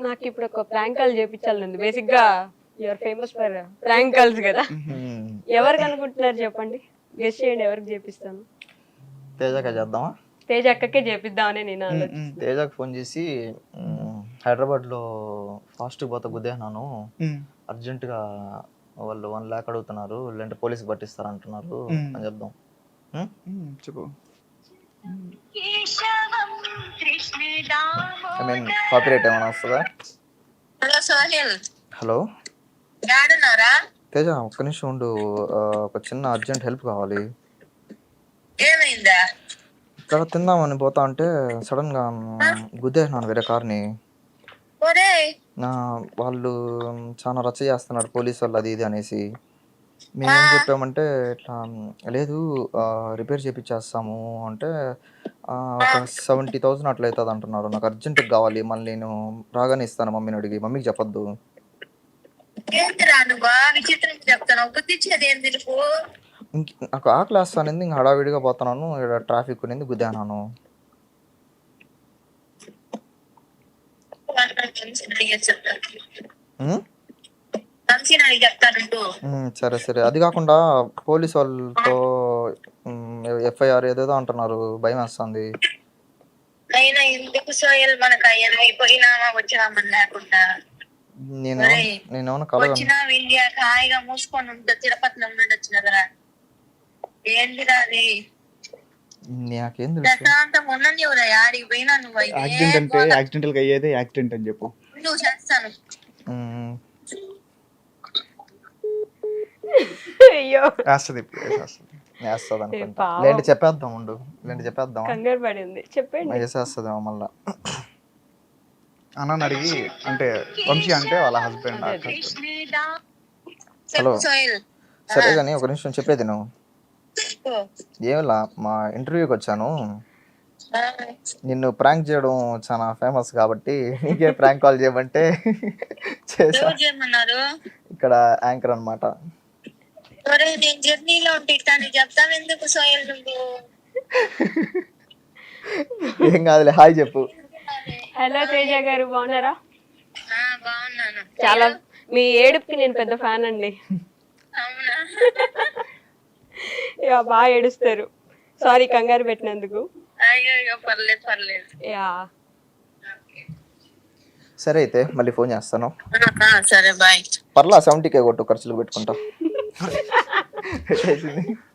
నాకు ఇప్పుడు ఒక ప్రాంక్ కాల్ చేపించాలండి. బేసిక్ గా you are famous for prank calls కదా. ఎవరికి అనుకుంటున్నారు చెప్పండి, గెస్ట్ చేయండి ఎవరికి చేపిస్తాను. తేజాక చేద్దామా? తేజ అక్కకే చేపిద్దామని నేను ఆలోచిస్తాను. తేజాకి ఫోన్ చేసి హైదరాబాద్లో ఫాస్ట్గా పోతా గుద్దేనాను, అర్జెంటుగా వాళ్ళు 1 lakh అడుగుతున్నారు, లేదంటే పోలీసుకి పట్టిస్తారంటున్నారు అని చెప్దాం. చెప్పు. ఐ మీన్ కాపీరైట్ ఏమైనా వస్తుందా? హలో సోహెల్. హలో యాడున్నారా? తేజ ఒక్క నిమిషం ఉండు, ఒక చిన్న అర్జెంట్ హెల్ప్ కావాలి. ఏమైందా? ఇక్కడ తిందామని పోతా అంటే సడన్గా గుద్దేసినాను వేరే కార్ని. ఒరేయ్ వాళ్ళు చాలా రచ్చ చేస్తున్నారు పోలీసు వాళ్ళు, అది ఇది అనేసి. మేమేం చెప్పామంటే ఇట్లా లేదు రిపేర్ చేయించేస్తాము అంటే ఒక 70,000 అట్లా అవుతుంది అంటున్నారు. నాకు అర్జెంటుగా కావాలి, మళ్ళీ నేను రాగానే ఇస్తాను మమ్మీని అడిగి, మమ్మీకి చెప్పొద్దు. ఏంటిరా నువ్వు విచిత్రం చెప్తాను, బుద్ధిచ్చేది ఏం తెలుపు? నాకు ఆకలి వేస్తానింది, ఇంకా హడావిడిగా పోతున్నాను, ఇక్కడ ట్రాఫిక్ ఉన్నింది, గుద్దాను. సరే సరే, అది కాకుండా పోలీస్ వాళ్ళతో FIR ఏదేదో అంటున్నారు, భయం వేస్తుంది. అయినా ఎందుకు సోయల్, మనకు అయ్యా పోయినామా వచ్చినామని లేకుండా నేనేమన్నా కలగను. వచ్చినా ఇండియాకి హాయిగా మూసుకొని ఉంటుంది, తిరుపతిలో ఉండొచ్చు కదరా. ఏంటిరా అది? నాకేం తెలుసు? ప్రశాంతంగా ఉన్నది ఎవరా, ఆడికి పోయినా నువ్వు యాక్సిడెంట్ అంటే యాక్సిడెంటల్ గా అయ్యేదే యాక్సిడెంట్ అని చెప్పు. నువ్వు చేస్తాను. అయ్యో వేస్తుంది అనుకుంటా. లేంటి చెప్పేద్దాం, ఉండు లేంటి చెప్పేద్దాం. కంగారు పడింది, చెప్పండి. వేసేస్తుందేమో మళ్ళా. అన్నని అడిగి, అంటే వంశీ అంటే వాళ్ళ హస్బెండ్. హలో సోయల్ సరే కానీ ఒక నిమిషం చెప్పేది నువ్వు. ఏమిలా మా ఇంటర్వ్యూకి వచ్చాను, నిన్ను ప్రాంక్ చేయడం చాలా ఫేమస్ కాబట్టి నీకే ప్రాంక్ కాల్ చేయమంటే చేసా. ఇక్కడ యాంకర్ అనమాట. నేను జర్నీలో ఉంటే చెప్తాను ఎందుకు సోయల్ నువ్వు? ఏం కాదులే, హాయ్ చెప్పు. హలో తేజ గారు, బాగున్నారా? బాగున్నాను. చాలా మీ ఏడుపుకి నేను పెద్ద ఫ్యాన్ అండి. అవునా? యా, బాగా ఏడుస్తారు. సారీ కంగారు పెట్టినందుకు. అయ్యో పర్లేదు పర్లేదు. యా సరే అయితే మళ్ళీ ఫోన్ చేస్తాను. సరే బాయ్. పర్లా 70K కొట్టు, ఖర్చులు పెట్టుకుంటా.